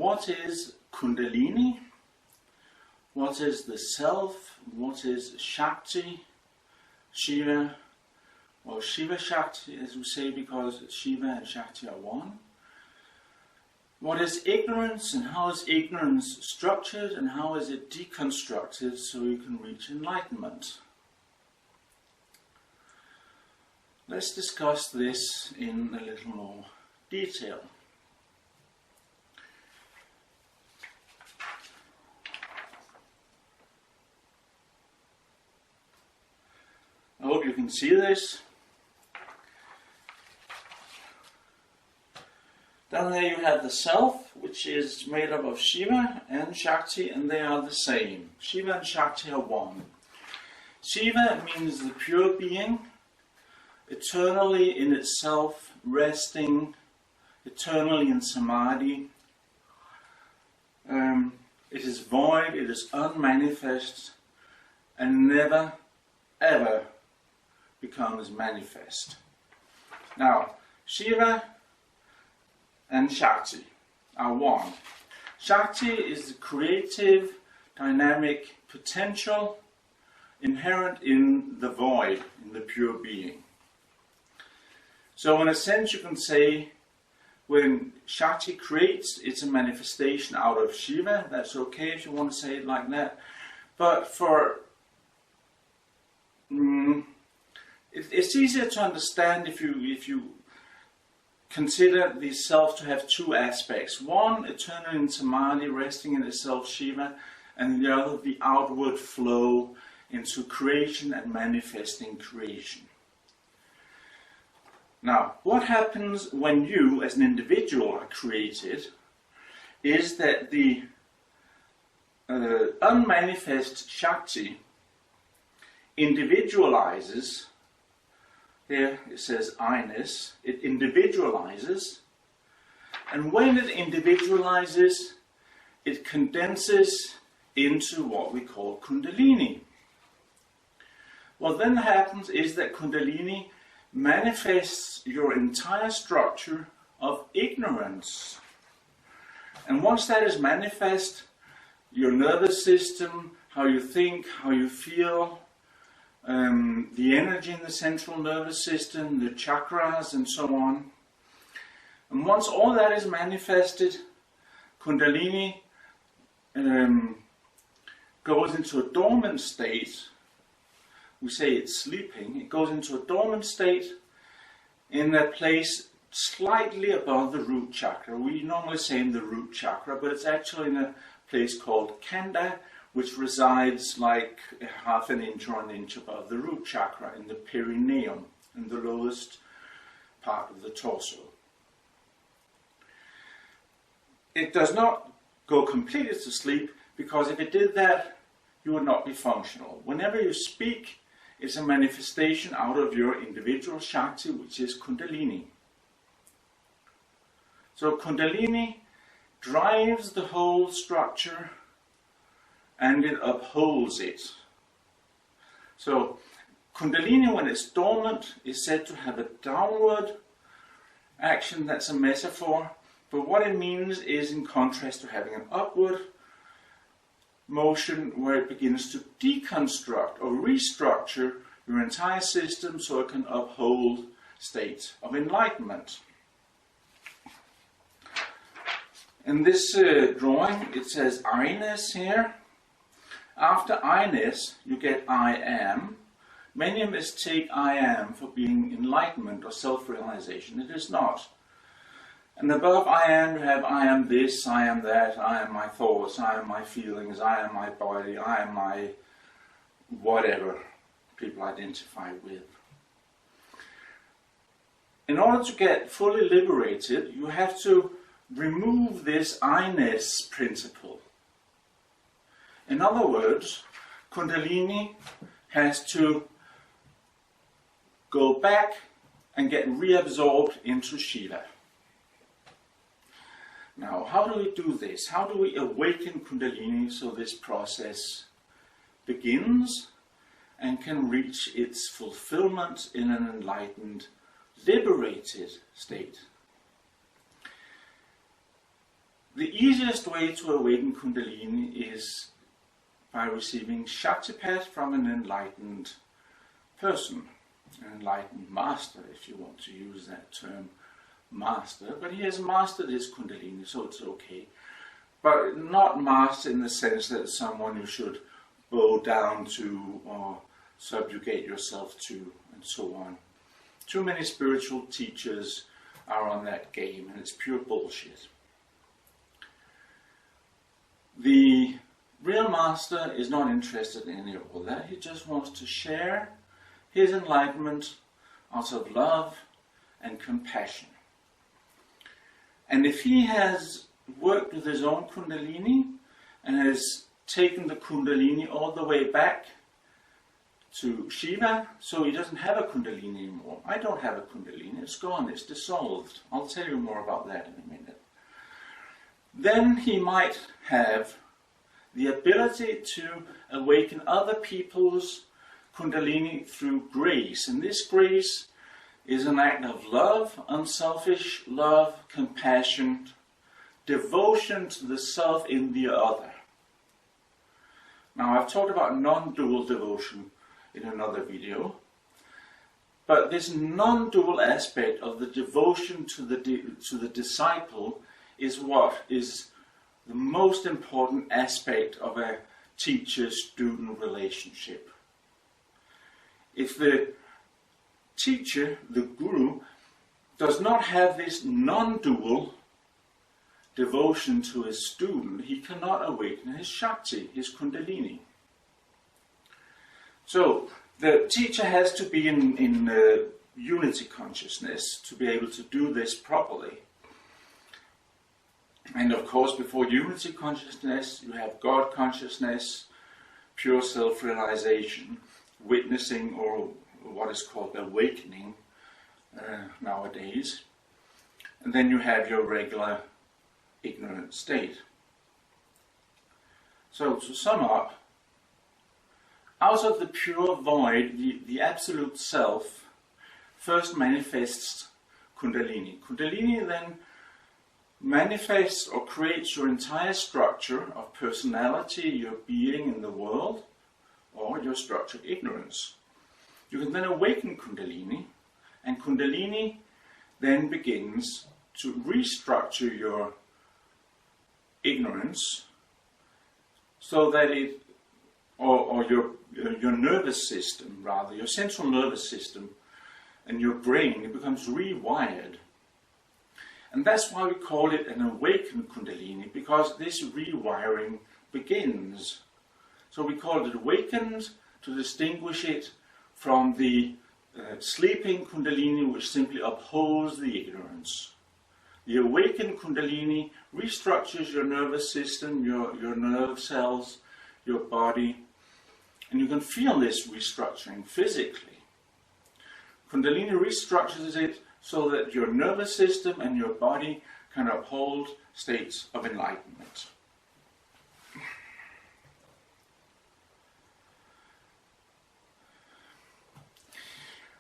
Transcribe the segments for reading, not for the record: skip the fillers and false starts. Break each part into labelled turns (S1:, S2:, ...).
S1: what is Kundalini, what is the self, what is Shakti, Shiva, or Shiva-Shakti as we say, because Shiva and Shakti are one. What is ignorance, and how is ignorance structured, and how is it deconstructed so you can reach enlightenment? Let's discuss this in a little more detail. I hope you can see this. Down there you have the self, which is made up of Shiva and Shakti, and they are the same. Shiva and Shakti are one. Shiva means the pure being, eternally in itself, resting, eternally in samadhi. It is void, it is unmanifest, and never, ever becomes manifest. Now, Shiva and Shakti are one. Shakti is the creative, dynamic potential inherent in the void, in the pure being. So in a sense you can say when Shakti creates, it's a manifestation out of Shiva. That's okay if you want to say it like that. But for it's easier to understand if you consider the self to have two aspects. One, eternal in samadhi, resting in itself, Shiva, and the other, the outward flow into creation and manifesting creation. Now, what happens when you, as an individual, are created is that the unmanifest Shakti individualizes. Here it says I-ness. It individualizes, and when it individualizes, it condenses into what we call Kundalini. What then happens is that Kundalini manifests your entire structure of ignorance. And once that is manifest, your nervous system, how you think, how you feel, the energy in the central nervous system, the chakras and so on. And once all that is manifested, Kundalini goes into a dormant state. We say it's sleeping. It goes into a dormant state in a place slightly above the root chakra. We normally say in the root chakra, but it's actually in a place called Kanda, which resides like half an inch or an inch above the root chakra in the perineum, in the lowest part of the torso. It does not go completely to sleep, because if it did that, you would not be functional. Whenever you speak, it's a manifestation out of your individual Shakti, which is Kundalini. So Kundalini drives the whole structure and it upholds it. So Kundalini, when it's dormant, is said to have a downward action. That's a metaphor, but what it means is in contrast to having an upward motion where it begins to deconstruct or restructure your entire system so it can uphold state of enlightenment. In this drawing it says I-ness here. After I-ness you get I am. Many mistake I am for being enlightenment or self-realization. It is not. And above I am you have I am this, I am that, I am my thoughts, I am my feelings, I am my body, I am my whatever people identify with. In order to get fully liberated, you have to remove this I-ness principle. In other words, Kundalini has to go back and get reabsorbed into Shiva. Now, how do we do this? How do we awaken Kundalini so this process begins and can reach its fulfillment in an enlightened, liberated state? The easiest way to awaken Kundalini is by receiving Shaktipat from an enlightened person, an enlightened master, if you want to use that term, master. But he has mastered his Kundalini, so it's okay. But not master in the sense that it's someone you should bow down to or subjugate yourself to, and so on. Too many spiritual teachers are on that game, and it's pure bullshit. The real master is not interested in any of all that. He just wants to share his enlightenment out of love and compassion. And if he has worked with his own Kundalini and has taken the Kundalini all the way back to Shiva, so he doesn't have a Kundalini anymore. I don't have a Kundalini, it's gone, it's dissolved. I'll tell you more about that in a minute. Then he might have the ability to awaken other people's Kundalini through grace. And this grace is an act of love, unselfish love, compassion, devotion to the self in the other. Now, I've talked about non-dual devotion in another video, but this non-dual aspect of the devotion to the disciple is what is the most important aspect of a teacher-student relationship. If the teacher, the guru, does not have this non-dual devotion to his student, he cannot awaken his Shakti, his Kundalini. So the teacher has to be in unity consciousness to be able to do this properly. And of course, before unity consciousness, you have God consciousness, pure self-realization, witnessing, or what is called awakening nowadays. And then you have your regular ignorant state. So to sum up, out of the pure void, the absolute self first manifests Kundalini. Kundalini then manifests or creates your entire structure of personality, your being in the world, or your structured ignorance. You can then awaken Kundalini, and Kundalini then begins to restructure your ignorance so that it, or your nervous system rather, your central nervous system and your brain, it becomes rewired. And that's why we call it an awakened Kundalini, because this rewiring begins. So we call it awakened to distinguish it from the sleeping Kundalini, which simply upholds the ignorance. The awakened Kundalini restructures your nervous system, your nerve cells, your body, and you can feel this restructuring physically. Kundalini restructures it so that your nervous system and your body can uphold states of enlightenment.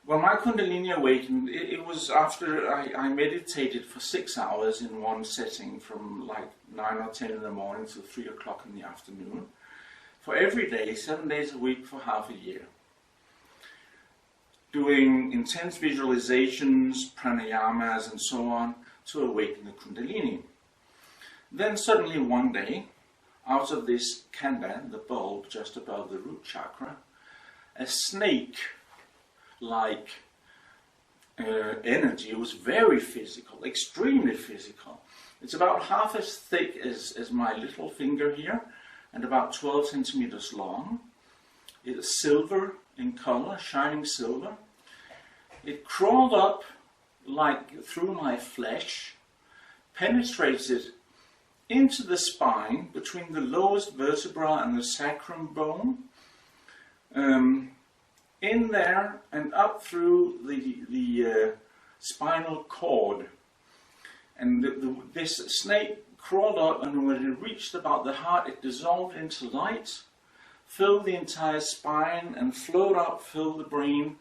S1: When my Kundalini awakened, it was after I meditated for 6 hours in one setting from like 9 or 10 in the morning to 3 o'clock in the afternoon, for every day, 7 days a week for half a year, doing intense visualizations, pranayamas and so on to awaken the Kundalini. Then suddenly one day, out of this kanda, the bulb just above the root chakra, a snake like energy. It was very physical, extremely physical. It's about half as thick as my little finger here and about 12 centimeters long. It is silver in color, shining silver. It crawled up like through my flesh, penetrated into the spine between the lowest vertebra and the sacrum bone, in there and up through the spinal cord. And this snake crawled up, and when it reached about the heart, it dissolved into light, filled the entire spine, and flowed up, filled the brain,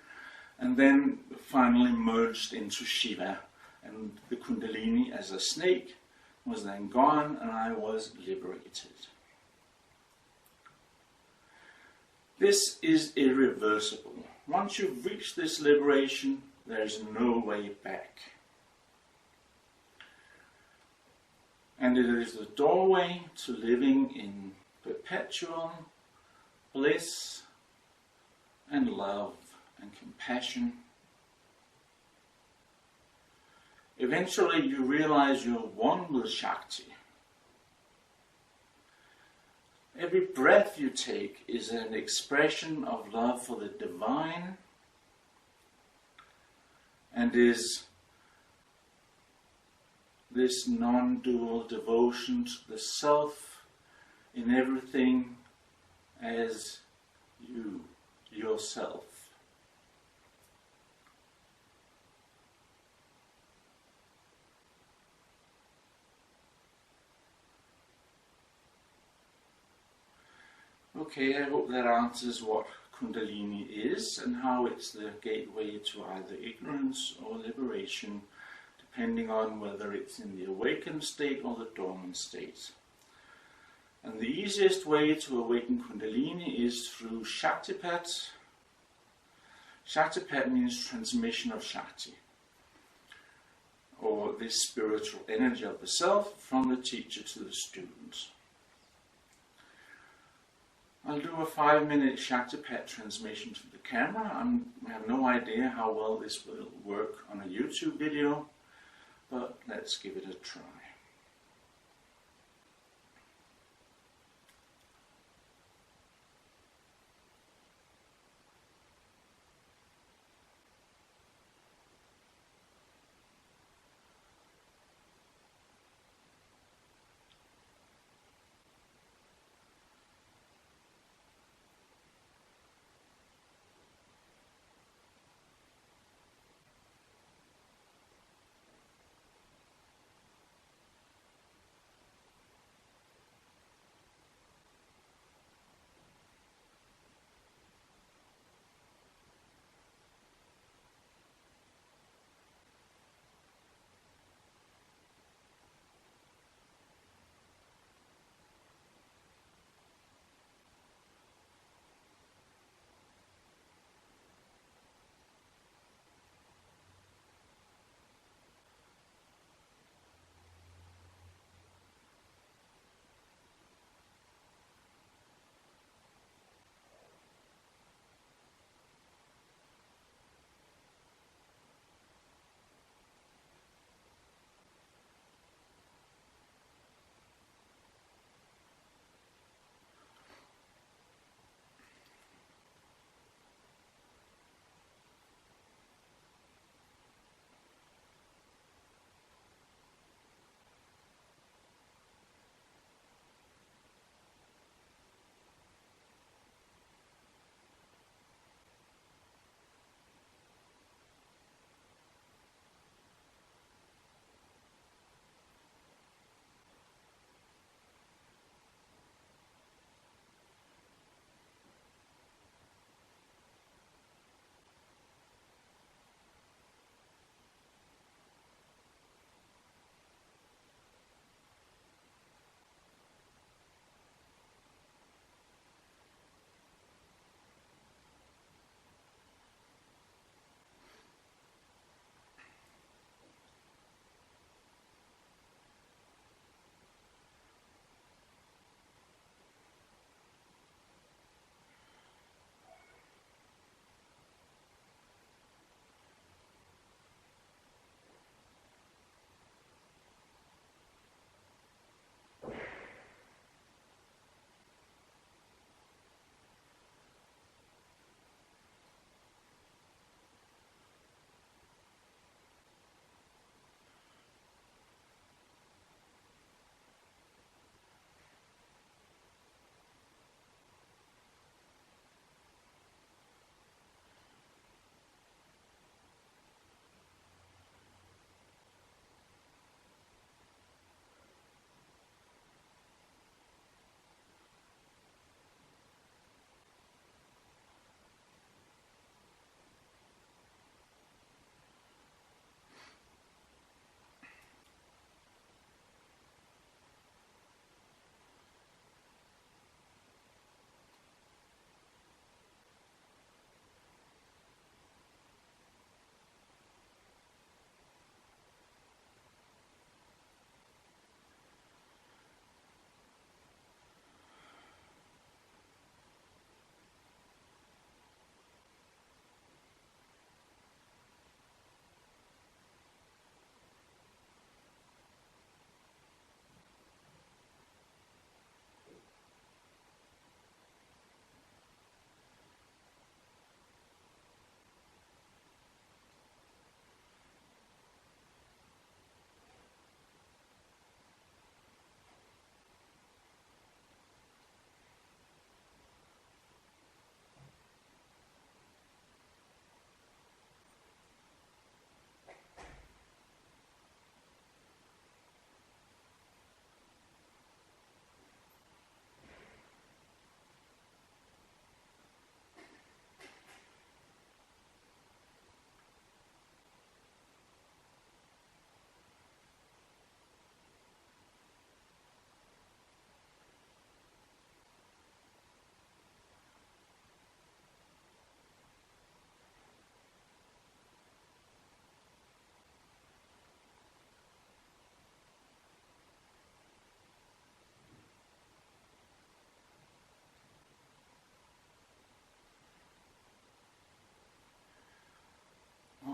S1: and then finally merged into Shiva and the Kundalini as a snake was then gone and I was liberated. This is irreversible. Once you've reached this liberation, there is no way back. And it is the doorway to living in perpetual bliss and love and compassion. Eventually you realize you're one with Shakti. Every breath you take is an expression of love for the divine and is this non-dual devotion to the self in everything as you, yourself. Okay, I hope that answers what Kundalini is and how it's the gateway to either ignorance or liberation, depending on whether it's in the awakened state or the dormant state. And the easiest way to awaken Kundalini is through Shaktipat. Shaktipat means transmission of Shakti, or this spiritual energy of the self from the teacher to the student. I'll do a 5-minute Shaktipat transmission to the camera. I have no idea how well this will work on a YouTube video, but let's give it a try.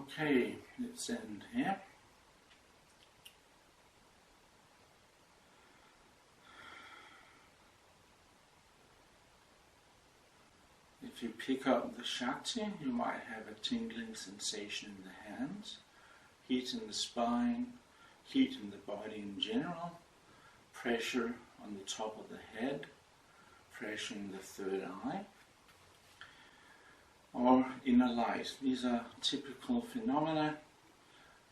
S1: Okay, let's end here. If you pick up the Shakti, you might have a tingling sensation in the hands, heat in the spine, heat in the body in general, pressure on the top of the head, pressure in the third eye, or inner light. These are typical phenomena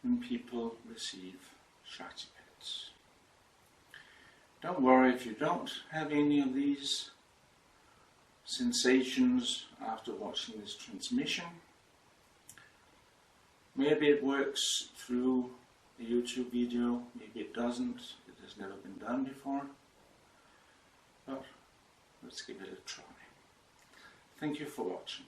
S1: when people receive Shaktipats. Don't worry if you don't have any of these sensations after watching this transmission. Maybe it works through a YouTube video, maybe it doesn't, it has never been done before, but let's give it a try. Thank you for watching.